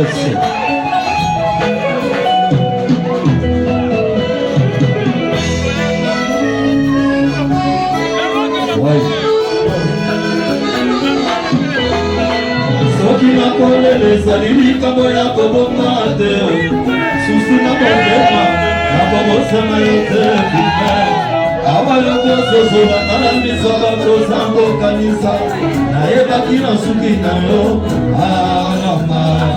Merci. Ouais. Soki makole les kabo ya kobomate susi na bondema na bobosema yote kime abaloko sozola na misaba kozango kanisa na ebaki na suki na yo anama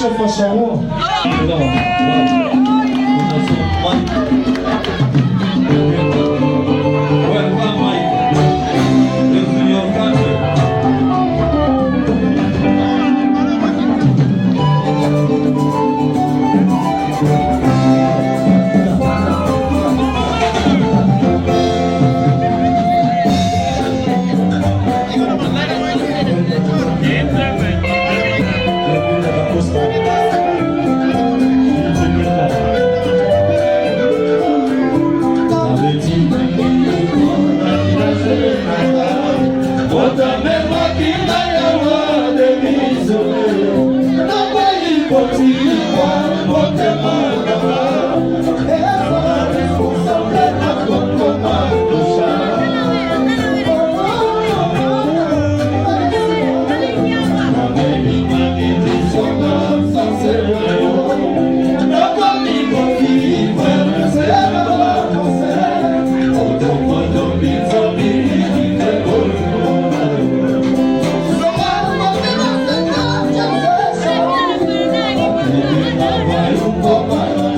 chef à Charon. Oh,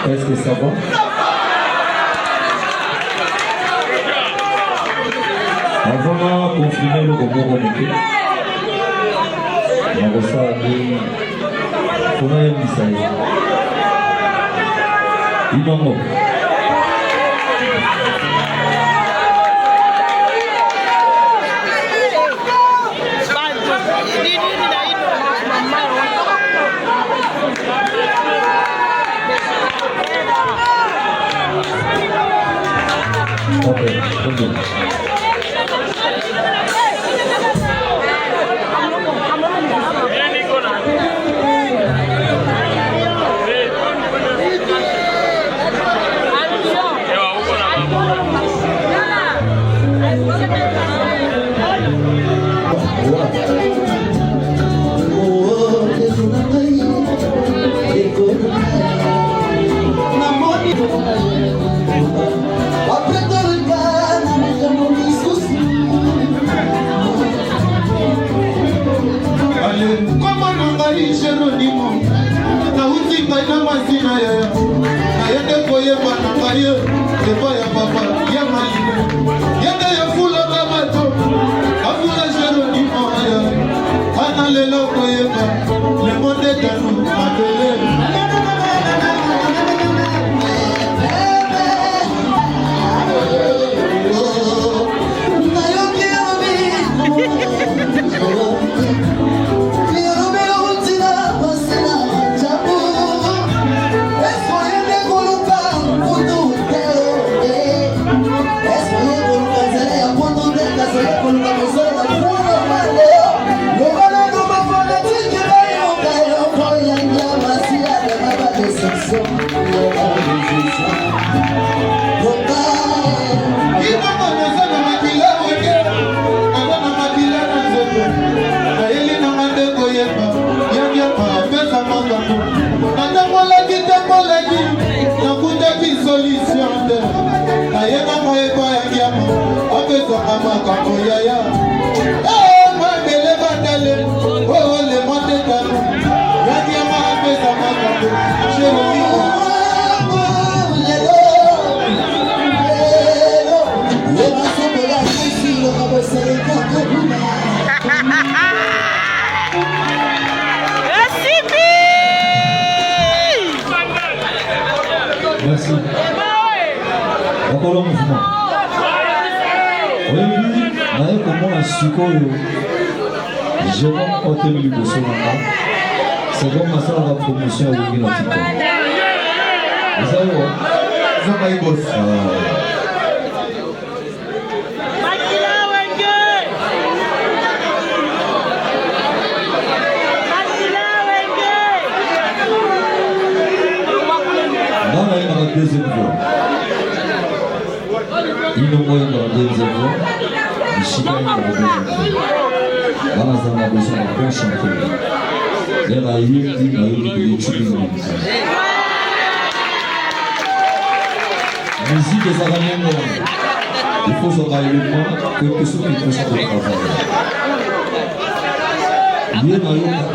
Est-ce que ça va? Avant de confirmer le gouvernement comité, on va saluer Fonaye Misaï. Imango. Okay, thank you. koyeba na ngai epa ya papa ya malina yende yafulaka bato afula Jeronimo ya ana lelo koyeba le monde tanu matele Merci. Encore le mouvement. Oui, naye komona sikoyo Jérôme Otemi liboso nanga c'est comme masala la promotion ya wingi na TikTok. Eza yo zamba ibos deuxième fois. Il nous moyen dans la deuxième fois. Il chicane dans la deuxième fois. Dans la zone, on a besoin d'un bon chanteur. Il y a une qui a eu des tubes. Musique des Arabes, il faut se railler le point que ceux qui font ça de travail. Il y a un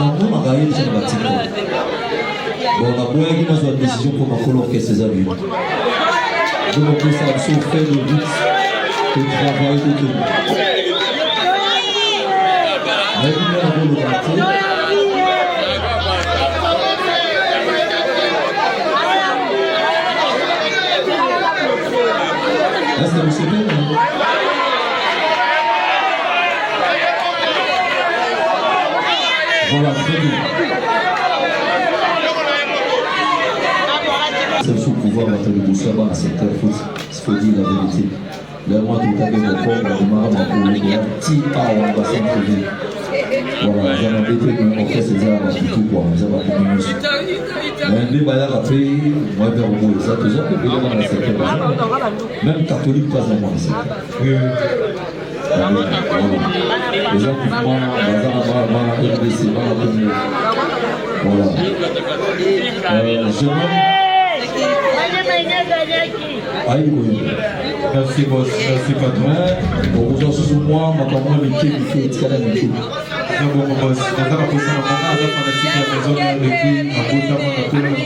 monde à railler sur la TikTok. Bon, on a besoin d'une décision pour ma coloquer ces amis. Donc, on peut faire fait le but de travail de tout. Mais il y a un bon quartier. Là, c'est le CP. Voilà, très bien. C'est sous pouvoir de le boucher dans le secteur foot, il faut dire la vérité. Le mois tout à fait de corps, le marbre pour le petit pas en bassin de vie. Voilà, j'en ai été que mon frère César a tout quoi, nous avons pas commis. Mais les bailleurs après, moi vers au bout, ça toujours que dans le secteur. Même catholique pas en moi. Oui. Les gens qui font voilà. Merci boss, merci patron. Bon, vous en sous moi, ma maman me dit qu'il faut être calme et tout. C'est bon boss, on a la position de maman, on a fanatique la maison depuis, on a beau temps, on a tout le monde,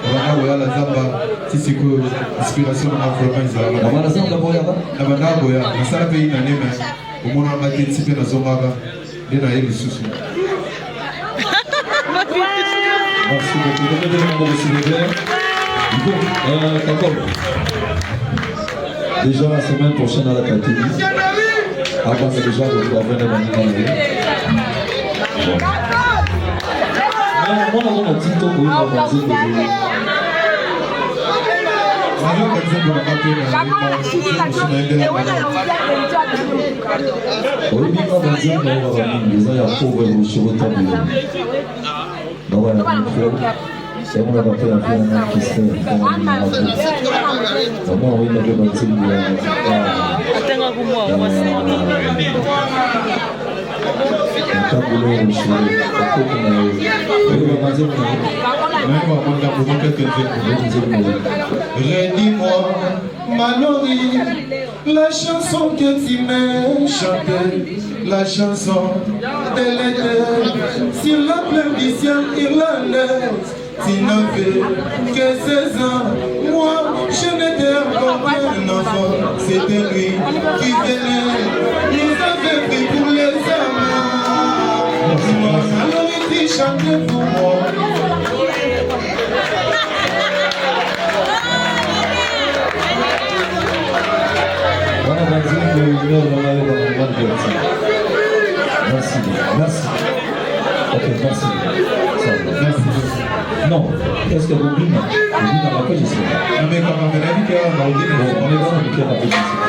on a la zamba, si c'est que l'inspiration a vraiment ça. La manation de la boya. La manation boya, la salle pays n'a jamais, au moins on a été typé dans Zomaga, et dans les soucis. Merci beaucoup. D'accord. Déjà la semaine prochaine à la Catégorie. Avant c'est déjà vous avez venir dans le moi on a TikTok où on va passer c'est on a fait un film qui s'est fait on oui on a fait un film redis-moi Mallory, la chanson que tu m'as chantée, la chanson de l'été sur la plaine du ciel irlandaise. Tu n'as fait que 16 ans, enfant, c'était lui qui venait, nous avait pris pour les hommes. Alors il dit chantez pour moi. On a dit que on avait dans la bonne vertu. Merci, merci. Ok, merci. Ça va. Merci. Non, est-ce que vous venez dans la paix ici? Non mais quand on a dit qu'on va On est dans la paix ici.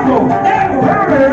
Go!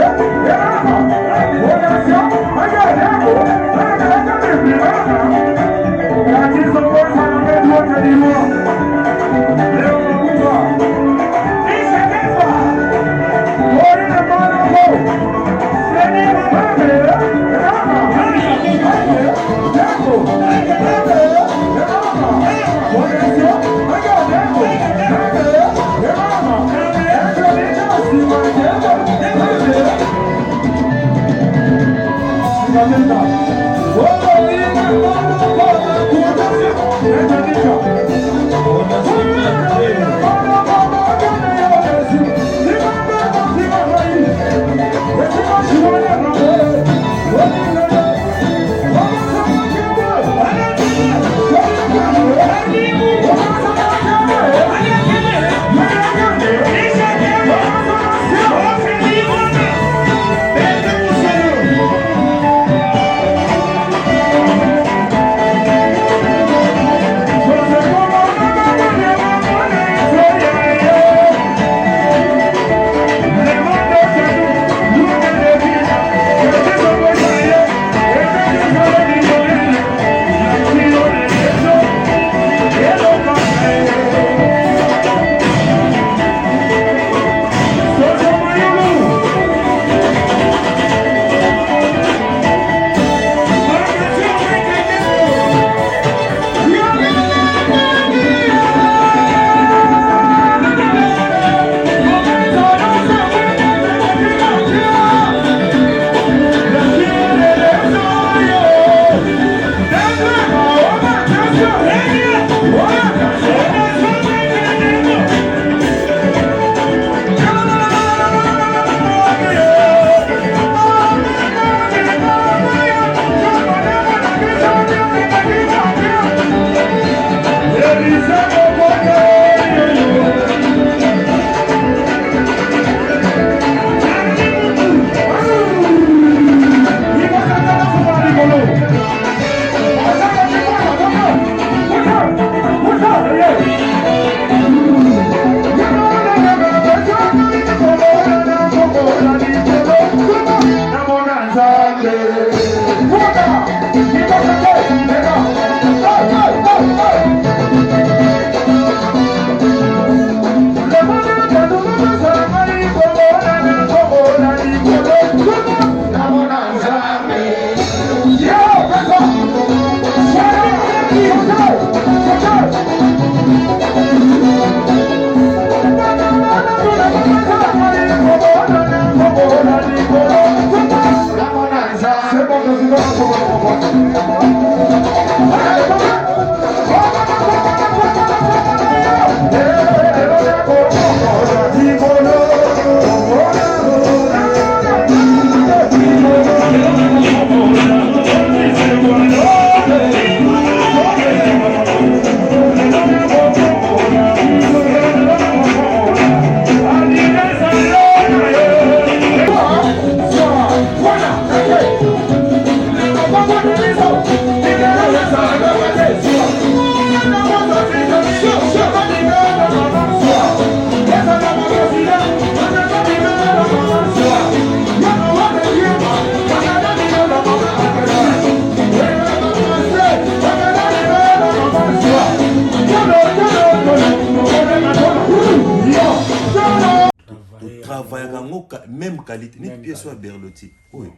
Même qualité, une pièce soit Berlotti. Oui,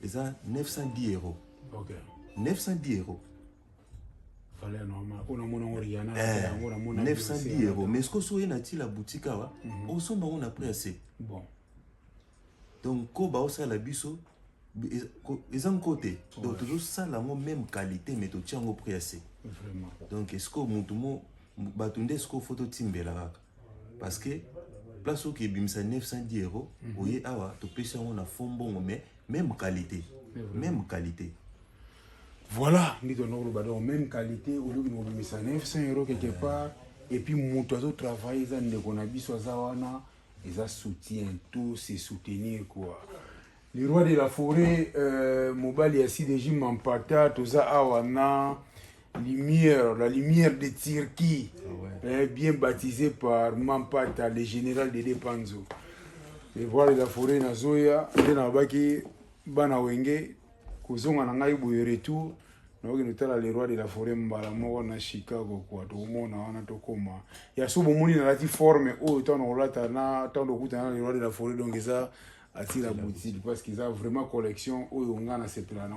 ils ont 910 €. Ok. 910 €. Fallait normal. On a mon Oriana. 910 €. Mais ce que soit une la boutique, on s'en va on a pris assez. Bon. Donc, quand on a la biso, ils ont côté. Donc, toujours ça la même qualité, mais tu tiens au prix assez. Vraiment. Donc, est-ce que mon tout batunde est-ce que photo timbela parce que place où qui bimsa 910 €, oui, awa, tu peux ça on a fond bon, mais même qualité. Même qualité. Voilà, nous avons même qualité, au lieu de nous 900 € quelque part, et puis nous avons travaillé, nous avons soutien, tout c'est soutenir quoi. Le roi de la forêt, Mobali a si déjà m'empata, tout ça awana, lumière, la lumière de Turquie, bien baptisé par Mampata, le général de Depanzo. Le roi de la forêt Nazoya, Denabaki, Banawenge, Kozonga Nangai Boyeretu, Noginutala le roi de la forêt Mbalamogo na Chicago, quoi, tout le monde a Tokoma. Il y a souvent de la forme, oh, tant on l'a tant de coups le roi de la forêt, donc ça attire la boutique parce qu'ils ont vraiment collection, oh, on a cette là.